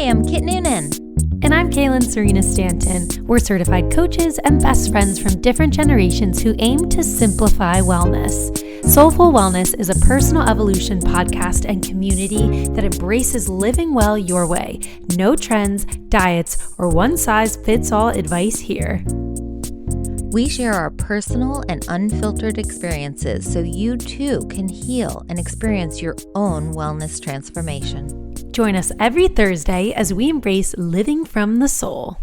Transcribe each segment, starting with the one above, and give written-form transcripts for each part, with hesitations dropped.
I'm Kit Noonan. And I'm Kaylin Serena Stanton. We're certified coaches and best friends from different generations who aim to simplify wellness. Soulfull Wellness is a personal evolution podcast and community that embraces living well your way. No trends, diets, or one-size-fits-all advice here. We share our personal and unfiltered experiences so you too can heal and experience your own wellness transformation. Join us every Thursday as we embrace living from the soul.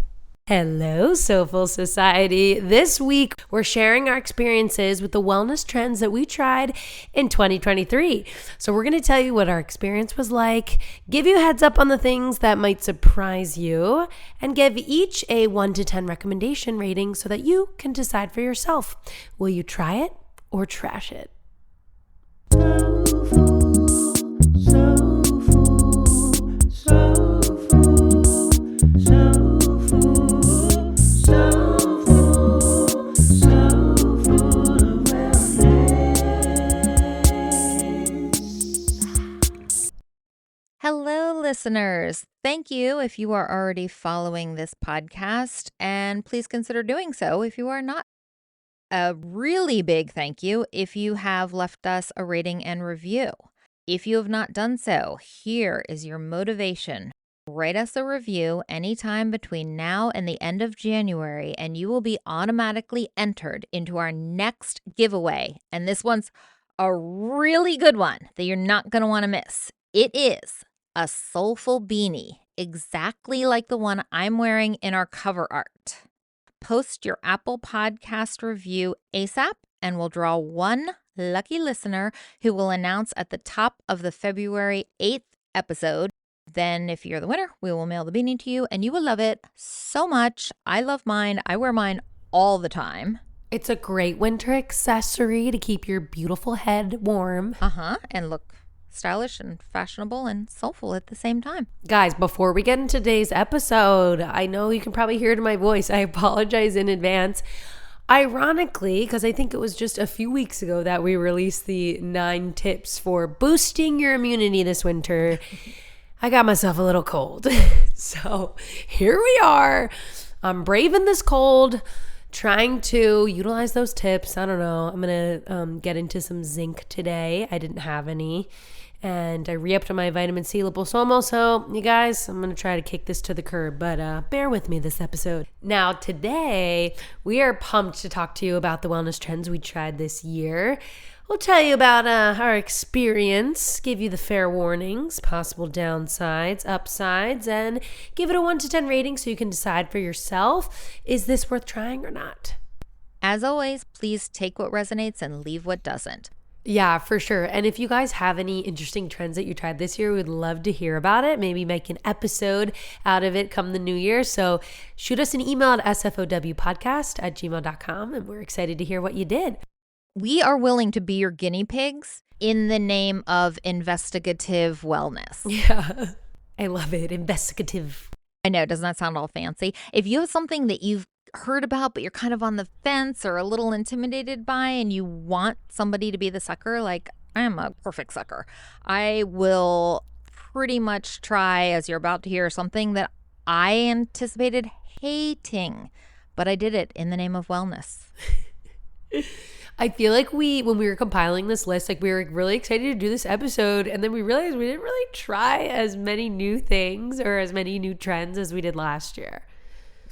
Hello, Soulfull Society. This week, we're sharing our experiences with the wellness trends that we tried in 2023. So we're going to tell you what our experience was like, give you a heads up on the things that might surprise you, and give each a 1 to 10 recommendation rating so that you can decide for yourself. Will you try it or trash it? Hello, listeners. Thank you if you are already following this podcast, and please consider doing so if you are not. A really big thank you if you have left us a rating and review. If you have not done so, here is your motivation. Write us a review anytime between now and the end of January, and you will be automatically entered into our next giveaway. And this one's a really good one that you're not going to want to miss. It is a Soulfull beanie, exactly like the one I'm wearing in our cover art. Post your Apple Podcast review ASAP, and we'll draw one lucky listener who will announce at the top of the February 8th episode. Then if you're the winner, we will mail the beanie to you, and you will love it so much. I love mine. I wear mine all the time. It's a great winter accessory to keep your beautiful head warm. And look stylish and fashionable and soulful at the same time. Guys, before we get into today's episode, I know you can probably hear it in my voice. I apologize in advance. Ironically, because I think it was just a few weeks ago that we released the 9 tips for boosting your immunity this winter, I got myself a little cold. So here we are. I'm braving this cold, trying to utilize those tips. I don't know. I'm going to get into some zinc today. I didn't have any. And I re-upped on my vitamin C liposomal. So, you guys, I'm going to try to kick this to the curb. But bear with me this episode. Now, today, we are pumped to talk to you about the wellness trends we tried this year. We'll tell you about our experience, give you the fair warnings, possible downsides, upsides, and give it a 1 to 10 rating so you can decide for yourself, is this worth trying or not? As always, please take what resonates and leave what doesn't. Yeah, for sure. And if you guys have any interesting trends that you tried this year, we'd love to hear about it. Maybe make an episode out of it come the new year. So shoot us an email at sfowpodcast@gmail.com, and we're excited to hear what you did. We are willing to be your guinea pigs in the name of investigative wellness. Yeah, I love it. Investigative. I know, doesn't that sound all fancy? If you have something that you've heard about, but you're kind of on the fence or a little intimidated by, and you want somebody to be the sucker, like I am a perfect sucker. I will pretty much try, as you're about to hear, something that I anticipated hating, but I did it in the name of wellness. I feel like when we were compiling this list, like we were really excited to do this episode, and then we realized we didn't really try as many new things or as many new trends as we did last year.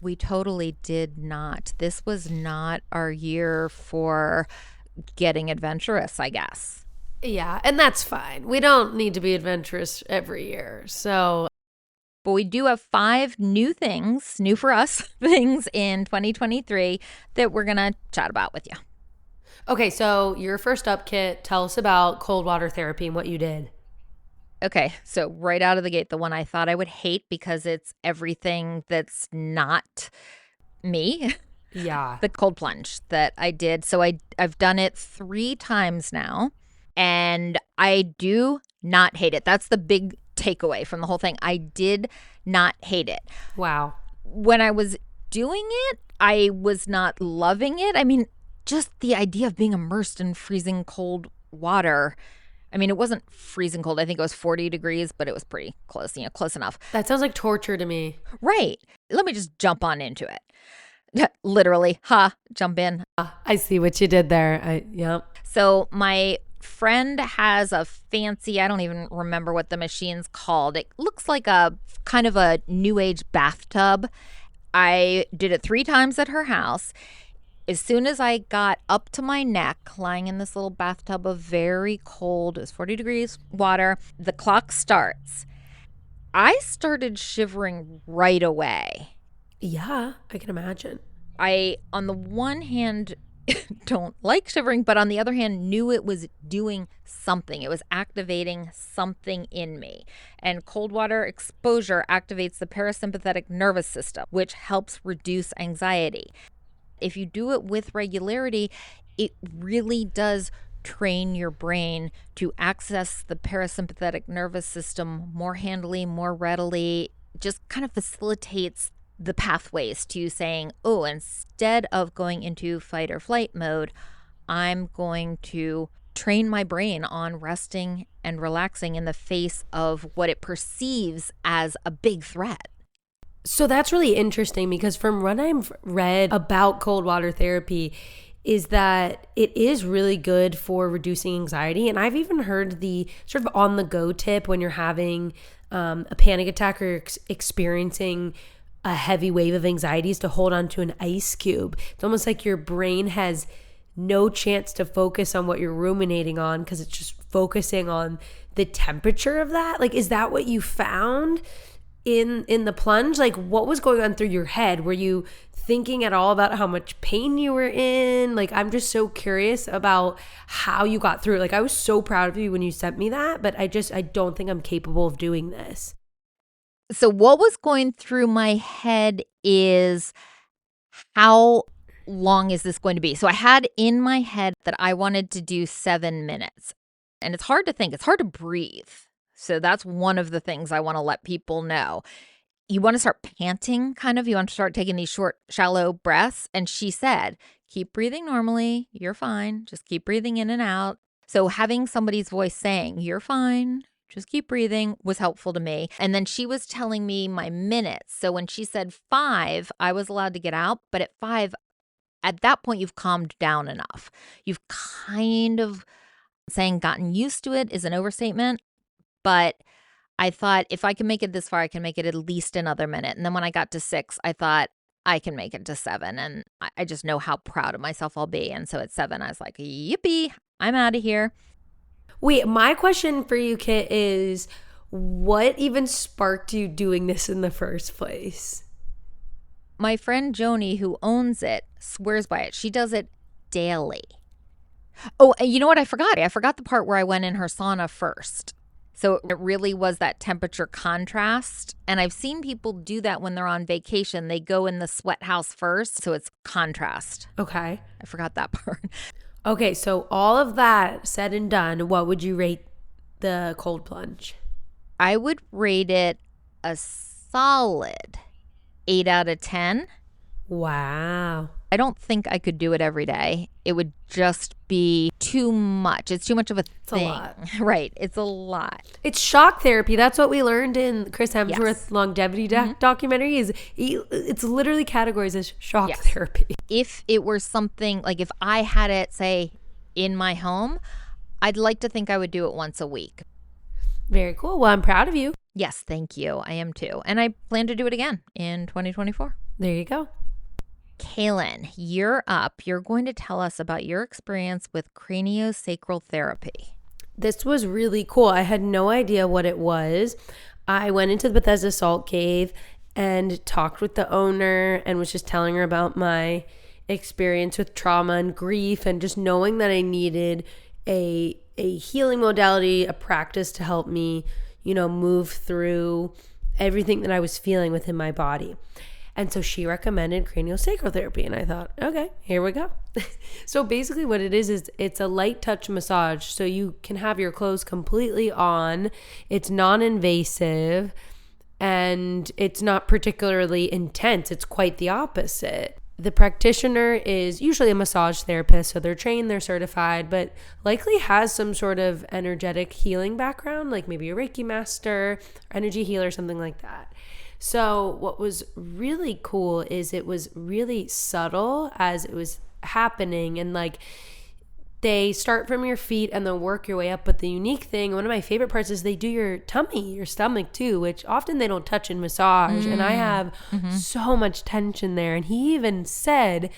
We totally did not. This was not our year for getting adventurous, I guess. Yeah, and that's fine. We don't need to be adventurous every year. So, but we do have 5 new things, new for us, things in 2023 that we're going to chat about with you. Okay, so you're first up, Kit. Tell us about cold water therapy and what you did. Okay, so right out of the gate, the one I thought I would hate because it's everything that's not me. Yeah. The cold plunge that I did. So I've done it 3 times now, and I do not hate it. That's the big takeaway from the whole thing. I did not hate it. Wow. When I was doing it, I was not loving it. I mean, just the idea of being immersed in freezing cold water. I mean, it wasn't freezing cold. I think it was 40 degrees, but it was pretty close, close enough. That sounds like torture to me. Right. Let me just jump on into it. Literally, jump in. I see what you did there. Yeah. So my friend has a fancy, I don't even remember what the machine's called. It looks like a kind of a new age bathtub. I did it 3 times at her house. As soon as I got up to my neck, lying in this little bathtub of very cold, it was 40 degrees water, the clock starts. I started shivering right away. Yeah, I can imagine. I, on the one hand, don't like shivering, but on the other hand, knew it was doing something. It was activating something in me. And cold water exposure activates the parasympathetic nervous system, which helps reduce anxiety. If you do it with regularity, it really does train your brain to access the parasympathetic nervous system more handily, more readily. Just kind of facilitates the pathways to saying, oh, instead of going into fight or flight mode, I'm going to train my brain on resting and relaxing in the face of what it perceives as a big threat. So that's really interesting because from what I've read about cold water therapy is that it is really good for reducing anxiety. And I've even heard the sort of on the go tip when you're having a panic attack or experiencing a heavy wave of anxiety is to hold on to an ice cube. It's almost like your brain has no chance to focus on what you're ruminating on because it's just focusing on the temperature of that. Like, is that what you found in the plunge? Like, what was going on through your head? Were you thinking at all about how much pain you were in? Like, I'm just so curious about how you got through it. Like, I was so proud of you when you sent me that, but I don't think I'm capable of doing this. So what was going through my head is, how long is this going to be? So I had in my head that I wanted to do 7 minutes. And it's hard to think. It's hard to breathe. So that's one of the things I want to let people know. You want to start panting, kind of. You want to start taking these short, shallow breaths. And she said, keep breathing normally. You're fine. Just keep breathing in and out. So having somebody's voice saying, you're fine, just keep breathing, was helpful to me. And then she was telling me my minutes. So when she said 5, I was allowed to get out. But at 5, at that point, you've calmed down enough. You've kind of, saying gotten used to it is an overstatement. But I thought, if I can make it this far, I can make it at least another minute. And then when I got to 6, I thought I can make it to 7. And I just know how proud of myself I'll be. And so at 7, I was like, yippee, I'm out of here. Wait, my question for you, Kit, is what even sparked you doing this in the first place? My friend Joni, who owns it, swears by it. She does it daily. Oh, and you know what I forgot? I forgot the part where I went in her sauna first. So it really was that temperature contrast. And I've seen people do that when they're on vacation. They go in the sweat house first. So it's contrast. Okay. I forgot that part. Okay, so all of that said and done, what would you rate the cold plunge? I would rate it a solid 8 out of 10. Wow. I don't think I could do it every day. It would just be too much. It's too much of a thing. It's a lot. Right. It's a lot. It's shock therapy. That's what we learned in Chris Hemsworth's Yes. longevity documentary. It's literally categorized as shock Yes. therapy. If it were something like, if I had it, say, in my home, I'd like to think I would do it once a week. Very cool. Well, I'm proud of you. Yes, thank you. I am too. And I plan to do it again in 2024. There you go. Kaylin, you're up. You're going to tell us about your experience with craniosacral therapy. This was really cool. I had no idea what it was. I went into the Bethesda Salt Cave and talked with the owner and was just telling her about my experience with trauma and grief and just knowing that I needed a healing modality, a practice to help me, move through everything that I was feeling within my body. And so she recommended craniosacral therapy. And I thought, okay, here we go. So basically what it is it's a light touch massage. So you can have your clothes completely on. It's non-invasive and it's not particularly intense. It's quite the opposite. The practitioner is usually a massage therapist, so they're trained, they're certified, but likely has some sort of energetic healing background, like maybe a Reiki master, or energy healer, something like that. So what was really cool is it was really subtle as it was happening, and like they start from your feet and then work your way up. But the unique thing, one of my favorite parts, is they do your tummy, your stomach too, which often they don't touch in massage. And I have so much tension there. And he even said,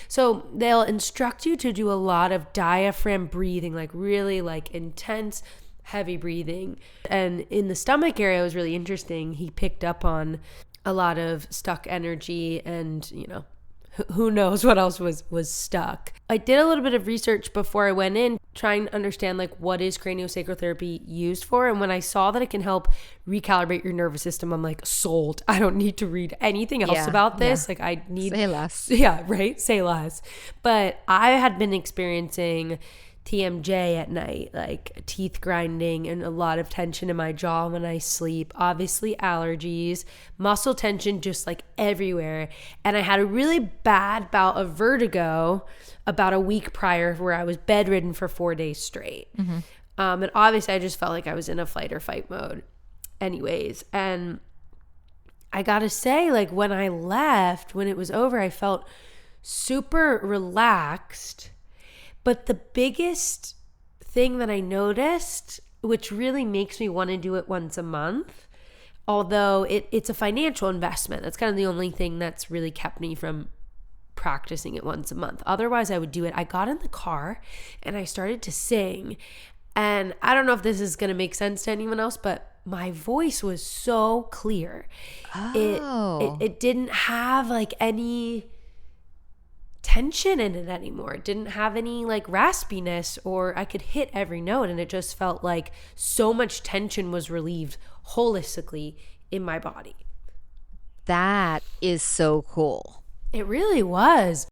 so they'll instruct you to do a lot of diaphragm breathing, like really like intense, heavy breathing. And in the stomach area, it was really interesting. He picked up on a lot of stuck energy and, who knows what else was stuck. I did a little bit of research before I went in, trying to understand like what is craniosacral therapy used for. And when I saw that it can help recalibrate your nervous system, I'm like, sold. I don't need to read anything else about this. Like I need say less. Yeah, right. Say less. But I had been experiencing TMJ at night, like teeth grinding and a lot of tension in my jaw when I sleep, obviously allergies, muscle tension just like everywhere. And I had a really bad bout of vertigo about a week prior where I was bedridden for 4 days straight. And obviously I just felt like I was in a fight or fight mode anyways. And I gotta say, like when I left, when it was over, I felt super relaxed. But the biggest thing that I noticed, which really makes me want to do it once a month, although it's a financial investment, that's kind of the only thing that's really kept me from practicing it once a month. Otherwise, I would do it. I got in the car and I started to sing. And I don't know if this is going to make sense to anyone else, but my voice was so clear. It didn't have like any tension in it anymore. It didn't have any like raspiness, or I could hit every note, and it just felt like so much tension was relieved holistically in my body. That is so cool. It really was.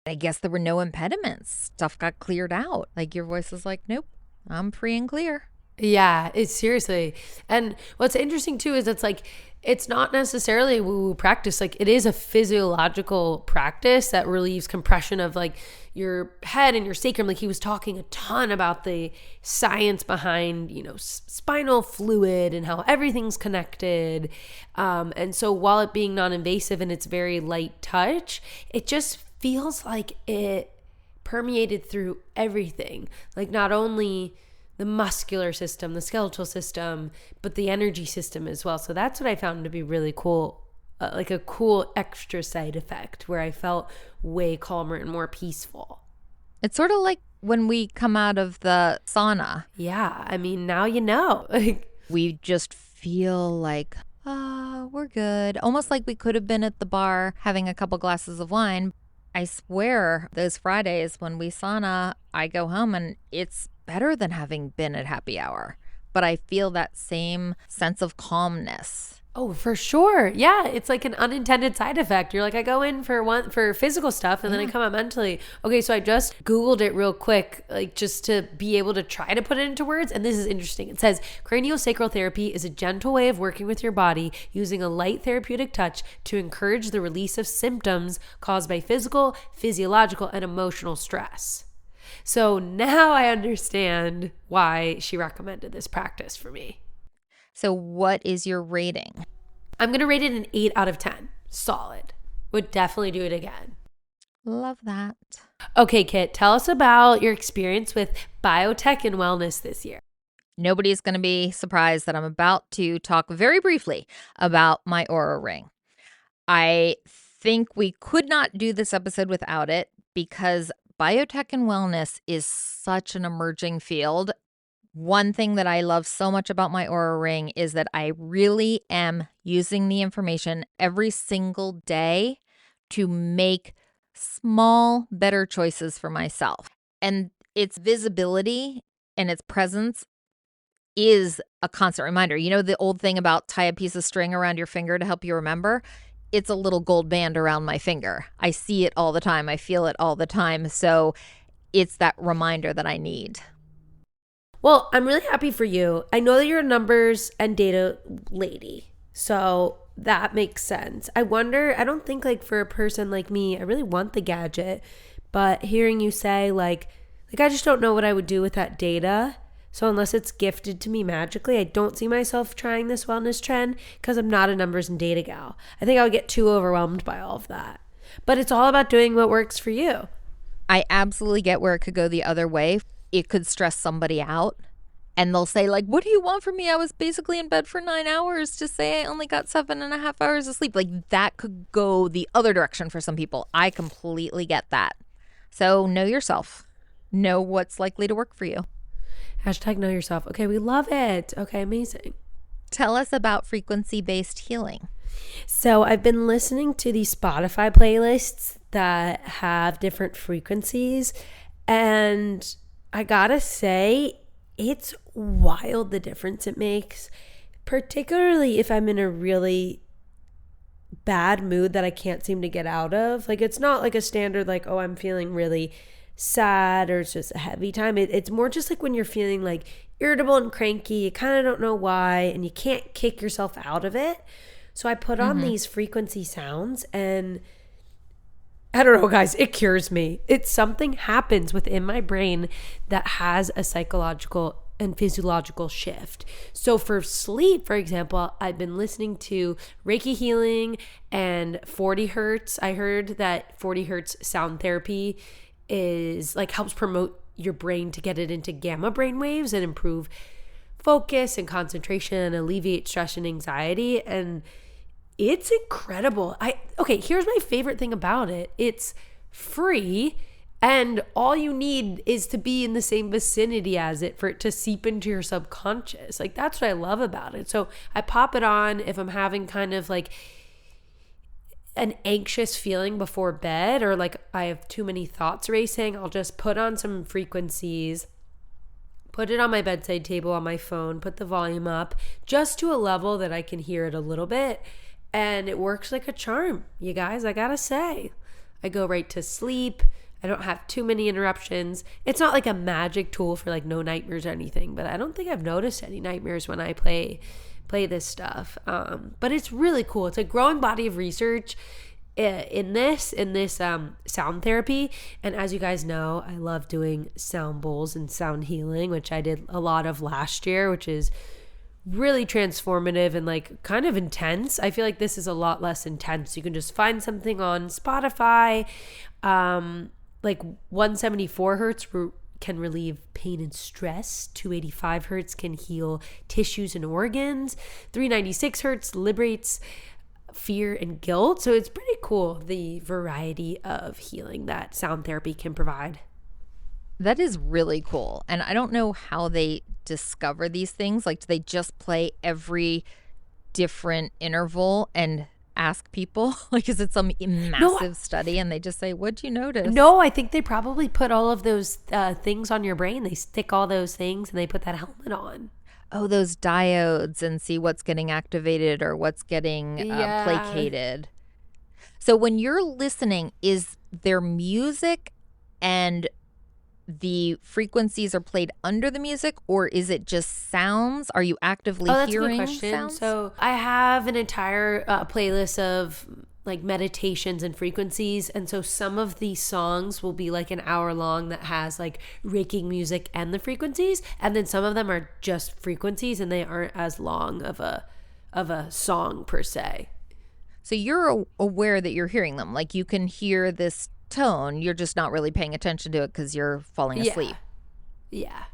I guess there were no impediments. Stuff got cleared out. Like your voice was like, nope, I'm free and clear. Yeah, it's seriously. And what's interesting too is it's not necessarily woo-woo practice. Like it is a physiological practice that relieves compression of like your head and your sacrum. Like he was talking a ton about the science behind, spinal fluid and how everything's connected. And so while it being non-invasive and it's very light touch, it just feels like it permeated through everything. Like not only the muscular system, the skeletal system, but the energy system as well. So that's what I found to be really cool, like a cool extra side effect where I felt way calmer and more peaceful. It's sort of like when we come out of the sauna. Yeah, I mean, now you know. Like we just feel like, we're good. Almost like we could have been at the bar having a couple glasses of wine. I swear those Fridays when we sauna, I go home and it's better than having been at happy hour. But I feel that same sense of calmness. Oh, for sure. Yeah, it's like an unintended side effect. You're like, I go in for physical stuff and then I come out mentally. Okay, so I just Googled it real quick, like just to be able to try to put it into words. And this is interesting. It says craniosacral therapy is a gentle way of working with your body using a light therapeutic touch to encourage the release of symptoms caused by physical, physiological, and emotional stress. So now I understand why she recommended this practice for me. So what is your rating? I'm going to rate it an 8 out of 10. Solid. Would definitely do it again. Love that. Okay, Kit, tell us about your experience with biotech and wellness this year. Nobody's going to be surprised that I'm about to talk very briefly about my Aura Ring. I think we could not do this episode without it because biotech and wellness is such an emerging field. One thing that I love so much about my Aura Ring is that I really am using the information every single day to make small, better choices for myself. And its visibility and its presence is a constant reminder. You know the old thing about tie a piece of string around your finger to help you remember? It's a little gold band around my finger. I see it all the time. I feel it all the time. So it's that reminder that I need. Well, I'm really happy for you. I know that you're a numbers and data lady. So that makes sense. I wonder, I don't think like for a person like me, I really want the gadget, but hearing you say like I just don't know what I would do with that data. So unless it's gifted to me magically, I don't see myself trying this wellness trend because I'm not a numbers and data gal. I think I would get too overwhelmed by all of that. But it's all about doing what works for you. I absolutely get where it could go the other way. It could stress somebody out. And they'll say, like, what do you want from me? I was basically in bed for 9 hours to say I only got 7.5 hours of sleep. Like, that could go the other direction for some people. I completely get that. So know yourself. Know what's likely to work for you. Hashtag know yourself. Okay, we love it. Okay, amazing. Tell us about frequency-based healing. So I've been listening to these Spotify playlists that have different frequencies. And I gotta say, it's wild the difference it makes, particularly if I'm in a really bad mood that I can't seem to get out of. Like, it's not like a standard, like, oh, I'm feeling really sad or it's just a heavy time. It's more just like when you're feeling like irritable and cranky, you kind of don't know why, and you can't kick yourself out of it. So I put on these frequency sounds and I don't know, guys, it cures me. It's something happens within my brain that has a psychological and physiological shift. So for sleep, for example, I've been listening to Reiki healing and 40 hertz. I heard that 40 hertz sound therapy is like helps promote your brain to get it into gamma brain waves and improve focus and concentration, alleviate stress and anxiety. And it's incredible. Okay, here's my favorite thing about it. It's free and all you need is to be in the same vicinity as it for it to seep into your subconscious. Like, that's what I love about it. So I pop it on if I'm having kind of like an anxious feeling before bed or like I have too many thoughts racing. I'll just put on some frequencies, put it on my bedside table on my phone, put the volume up just to a level that I can hear it a little bit. And it works like a charm, you guys, I gotta say. I go right to sleep. I don't have too many interruptions. It's not like a magic tool for like no nightmares or anything, but I don't think I've noticed any nightmares when I play this stuff. But it's really cool. It's a growing body of research in this sound therapy. And as you guys know, I love doing sound bowls and sound healing, which I did a lot of last year, which is really transformative and like kind of intense. I feel like this is a lot less intense. You can just find something on Spotify. Like 174 hertz can relieve pain and stress. 285 hertz can heal tissues and organs. 396 hertz liberates fear and guilt. So it's pretty cool, the variety of healing that sound therapy can provide. That is really cool. And I don't know how they discover these things. Like, do they just play every different interval and ask people? Like, is it some massive study and they just say, what'd you notice? No, I think they probably put all of those things on your brain. They stick all those things and they put that helmet on. Oh, those diodes, and see what's getting activated or what's getting placated. So when you're listening, is there music and the frequencies are played under the music, or is it just sounds? Are you actively hearing a good question. sounds? So I have an entire playlist of like meditations and frequencies, and so some of these songs will be like an hour long that has like raking music and the frequencies, and then some of them are just frequencies and they aren't as long of a song per se. So you're aware that you're hearing them. Like, you can hear this tone, you're just not really paying attention to it because you're falling asleep. Yeah.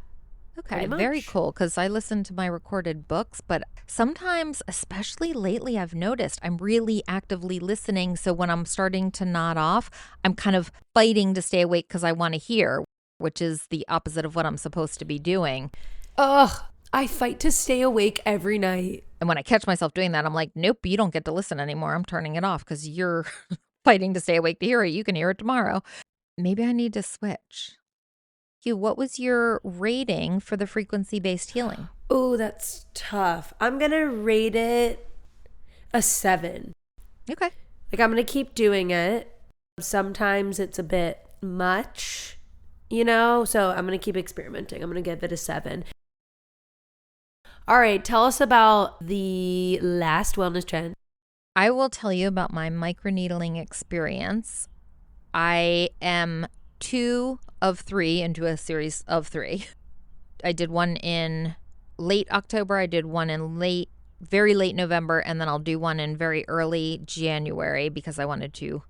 Okay, very cool, because I listen to my recorded books, but sometimes, especially lately, I've noticed I'm really actively listening. So when I'm starting to nod off, I'm kind of fighting to stay awake because I want to hear, which is the opposite of what I'm supposed to be doing. Ugh, I fight to stay awake every night. And when I catch myself doing that, I'm like, nope, you don't get to listen anymore. I'm turning it off because you're fighting to stay awake to hear it. You can hear it tomorrow. Maybe I need to switch. What was your rating for the frequency-based healing? Oh, that's tough. I'm going to rate it a 7. Okay. Like, I'm going to keep doing it. Sometimes it's a bit much, so I'm going to keep experimenting. I'm going to give it a 7. All right, tell us about the last wellness trend. I will tell you about my microneedling experience. I am 2 of 3 into a series of 3. I did one in late October. I did one in very late November, and then I'll do one in very early January because I wanted to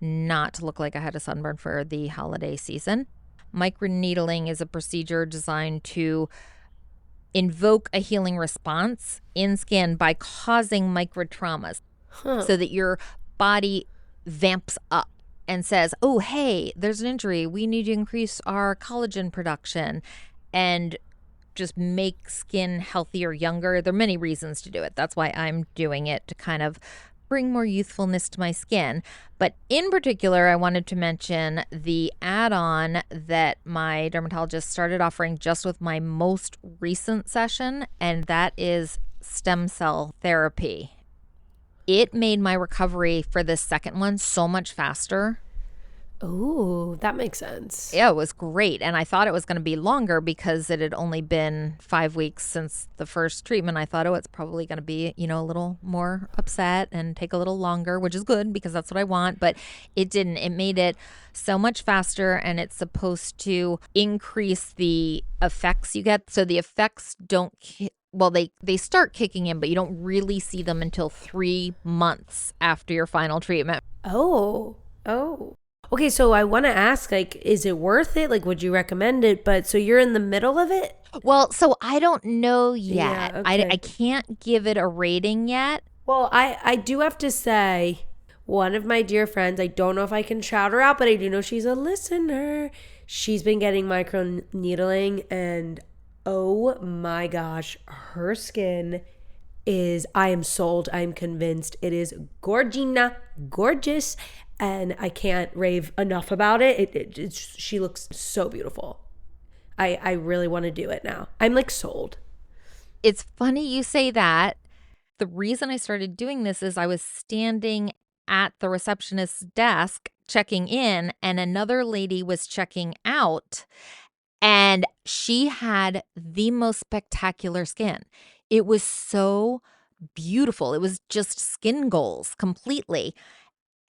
not look like I had a sunburn for the holiday season. Microneedling is a procedure designed to invoke a healing response in skin by causing microtraumas so that your body vamps up and says, oh, hey, there's an injury. We need to increase our collagen production and just make skin healthier, younger. There are many reasons to do it. That's why I'm doing it, to kind of bring more youthfulness to my skin. But in particular, I wanted to mention the add-on that my dermatologist started offering just with my most recent session, and that is stem cell therapy. It made my recovery for the second one so much faster. Oh, that makes sense. Yeah, it was great. And I thought it was going to be longer because it had only been 5 weeks since the first treatment. I thought, oh, it's probably going to be, a little more upset and take a little longer, which is good because that's what I want. But it didn't. It made it so much faster, and it's supposed to increase the effects you get. So the effects don't they start kicking in, but you don't really see them until 3 months after your final treatment. Oh. Okay, so I want to ask, is it worth it? Would you recommend it? But so you're in the middle of it? Well, so I don't know yet. Yeah, okay. I can't give it a rating yet. Well, I do have to say, one of my dear friends, I don't know if I can shout her out, but I do know she's a listener. She's been getting microneedling, and oh my gosh, her skin is, I am sold. I'm convinced it is gorgeous. And I can't rave enough about it. She looks so beautiful. I really want to do it now. I'm sold. It's funny you say that. The reason I started doing this is I was standing at the receptionist's desk checking in, and another lady was checking out, and she had the most spectacular skin. It was so beautiful. It was just skin goals completely.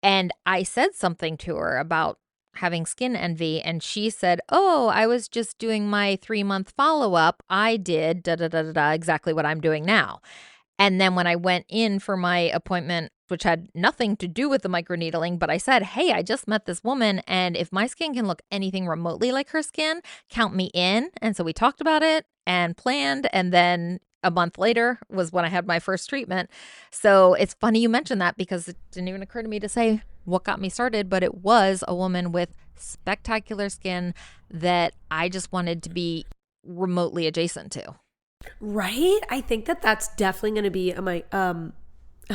And I said something to her about having skin envy, and she said, oh, I was just doing my 3-month follow-up. I did exactly what I'm doing now. And then when I went in for my appointment, which had nothing to do with the microneedling, but I said, hey, I just met this woman, and if my skin can look anything remotely like her skin, count me in. And so we talked about it and planned, and then a month later was when I had my first treatment. So it's funny you mentioned that because it didn't even occur to me to say what got me started, but it was a woman with spectacular skin that I just wanted to be remotely adjacent to. Right? I think that's definitely going to be a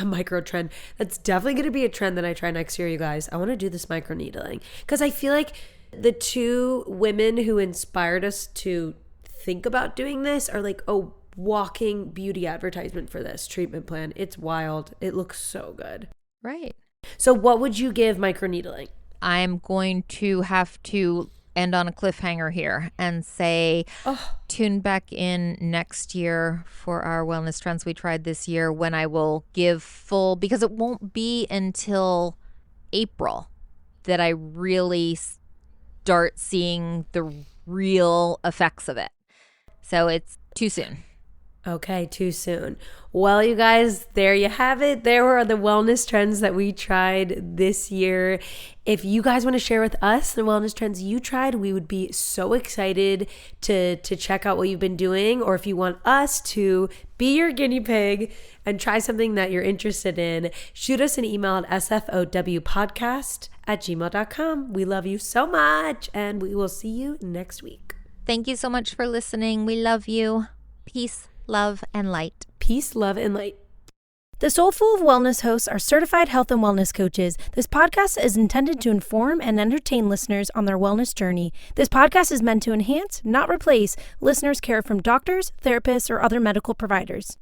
micro trend. That's definitely going to be a trend that I try next year, you guys. I want to do this microneedling because I feel like the two women who inspired us to think about doing this are a walking beauty advertisement for this treatment plan. It's wild. It looks so good. Right. So what would you give microneedling? I'm going to have to end on a cliffhanger here and say, tune back in next year for our wellness trends we tried this year, when I will give full, because it won't be until April that I really start seeing the real effects of it. So it's too soon. Okay, too soon. Well, you guys, there you have it. There were the wellness trends that we tried this year. If you guys want to share with us the wellness trends you tried, we would be so excited to check out what you've been doing. Or if you want us to be your guinea pig and try something that you're interested in, shoot us an email at sfowpodcast@gmail.com. We love you so much, and we will see you next week. Thank you so much for listening. We love you. Peace, love, and light. Peace, love, and light. The Soulfull Wellness hosts are certified health and wellness coaches. This podcast is intended to inform and entertain listeners on their wellness journey. This podcast is meant to enhance, not replace, listeners' care from doctors, therapists, or other medical providers.